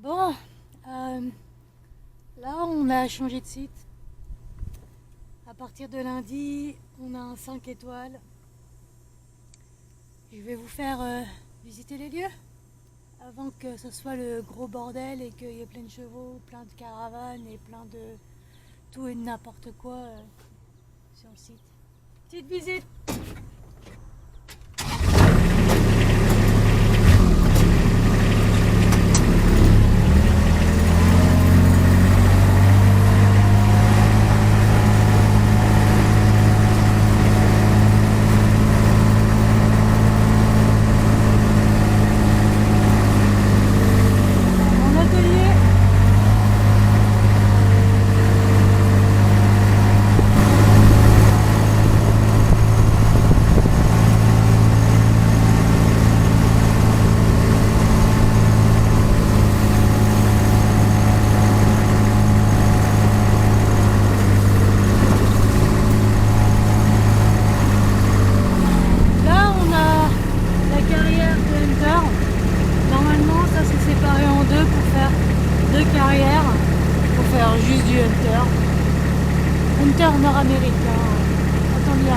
Bon, euh, là on a changé de site. À partir de lundi, on a un 5 étoiles. Je vais vous faire visiter les lieux avant que ce soit le gros bordel et qu'il y ait plein de chevaux, plein de caravanes et plein de tout et n'importe quoi sur le site. Petite visite. Juste du hunter nord-américain, attends-y.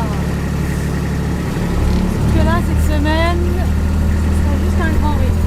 Que là cette semaine ce sera juste un grand rythme.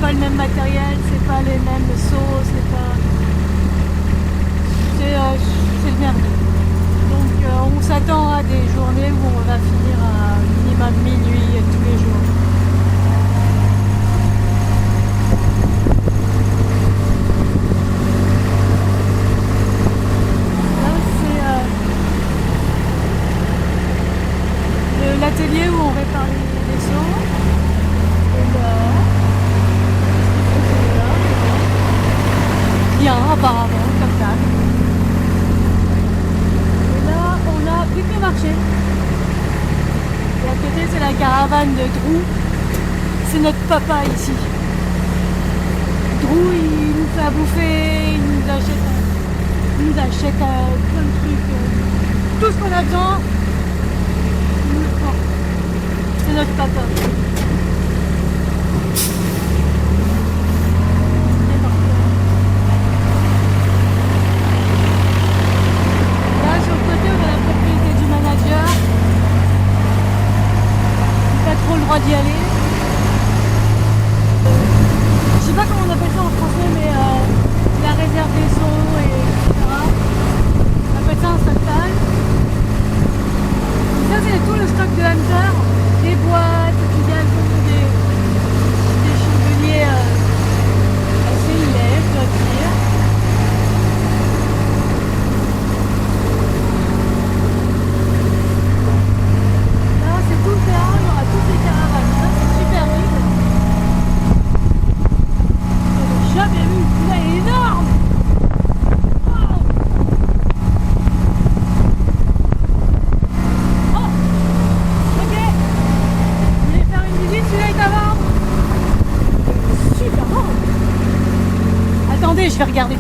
Le même matériel, c'est pas les mêmes sauts, c'est le merdier. Donc on s'attend à des journées où on va finir à minimum minuit tous les jours. Là c'est l'atelier où on répare les sauts. Et là, bien apparemment, comme ça. Et là, on a l'hypermarché. Et à côté, c'est la caravane de Drew. C'est notre papa ici. Drew, il nous fait à bouffer, il nous achète plein de trucs. Tout ce qu'on a besoin, il nous le prend. C'est notre papa. D'y aller. Je sais pas comment on appelle ça en français, mais la réserve des sauts, etc. On appelle ça un stockpile. Ça c'est tout le stock de hunter, des boîtes, du gazon, des chandeliers assez laids, je dois dire. C'est tout le terrain, il y aura toutes les caravanes. Ça c'est super vite. Je n'ai jamais vu, là il est énorme. Wow. Oh, ok. Vous voulez faire une visite, celui-là est à vendre. Super bon. Attendez, je vais regarder.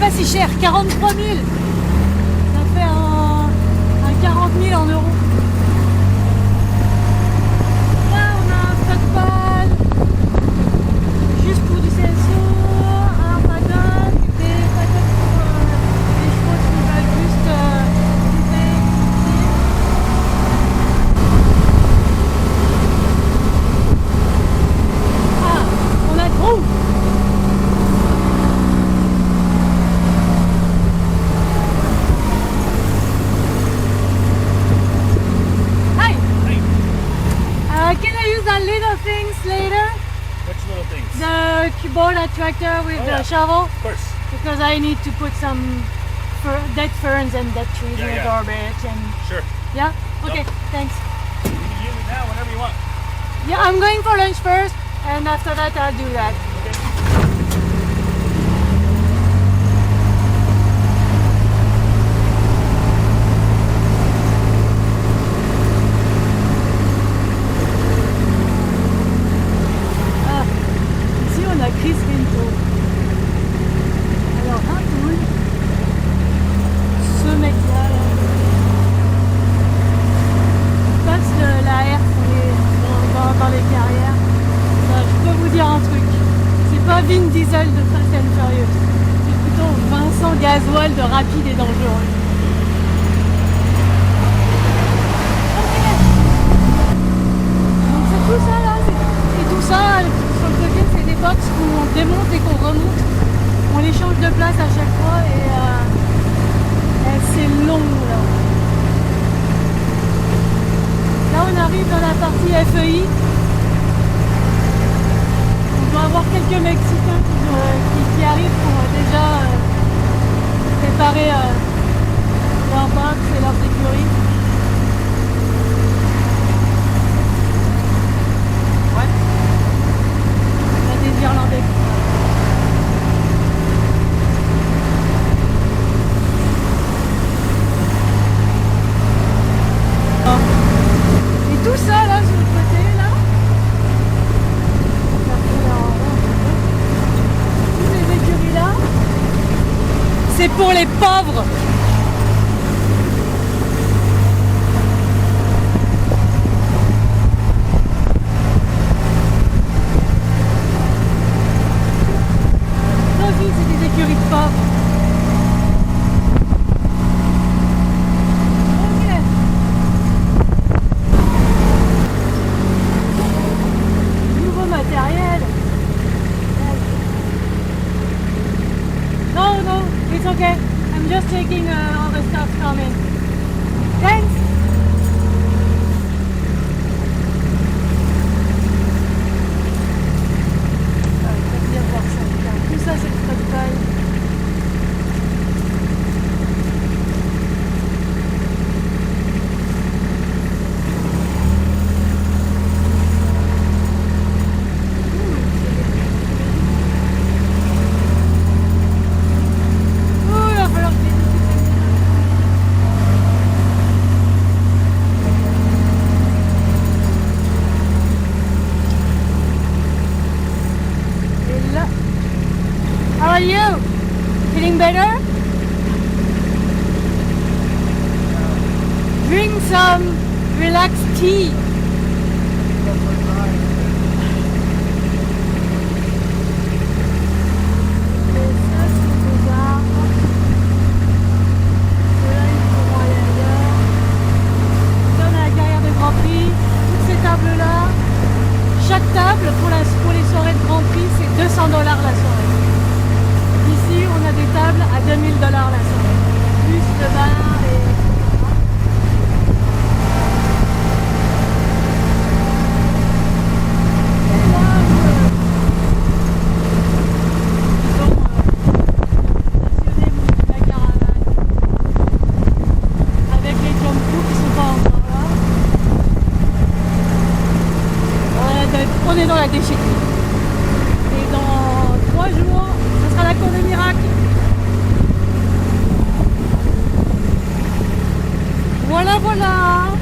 pas si cher, 43 000. Ça fait un 40 000 en euros. Là, on a un stockpile, juste pour du CSO, un paddock, des paddocks pour les chevaux qui veulent juste couper. Ah, on a trop. Can I use the little things later? Which little things? The Kubota tractor with the shovel? Of course. Because I need to put some dead ferns and dead trees in the garbage and... Sure. Yeah? Okay, thanks. You can use it now whenever you want. Yeah, I'm going for lunch first and after that I'll do that. Okay. Chris Rinto. Alors un poule, ce mec-là, il passe de la air dans les carrières. Je peux vous dire un truc, c'est pas Vin Diesel de Fast and Furious, c'est plutôt Vincent Gasoil de Rapide et Dangereux. Donc c'est tout ça là, et tout ça sur le côté c'est des box qu'on démonte et qu'on remonte. On les change de place à chaque fois et c'est long là. Là on arrive dans la partie FEI. On doit avoir quelques Mexicains qui arrivent pour déjà préparer leur box et leur sécurité. Ouais. On a des Irlandais. Et tout ça là sur le côté là, toutes ces écuries là, c'est pour les pauvres. Ça aussi c'est des écuries de pauvres. Matériel. No, it's okay. I'm just taking all the stuff coming. Thanks. Bien voir ça. Tout ça c'est le stockpile. How are you? Feeling better? Drink some relaxed tea. Chaque table pour les soirées de Grand Prix, c'est $200 la soirée. Ici, on a des tables à $2000 la soirée. Plus le bar et... On est dans la déchetterie. Et dans 3 jours, ce sera la cour des miracles. Voilà.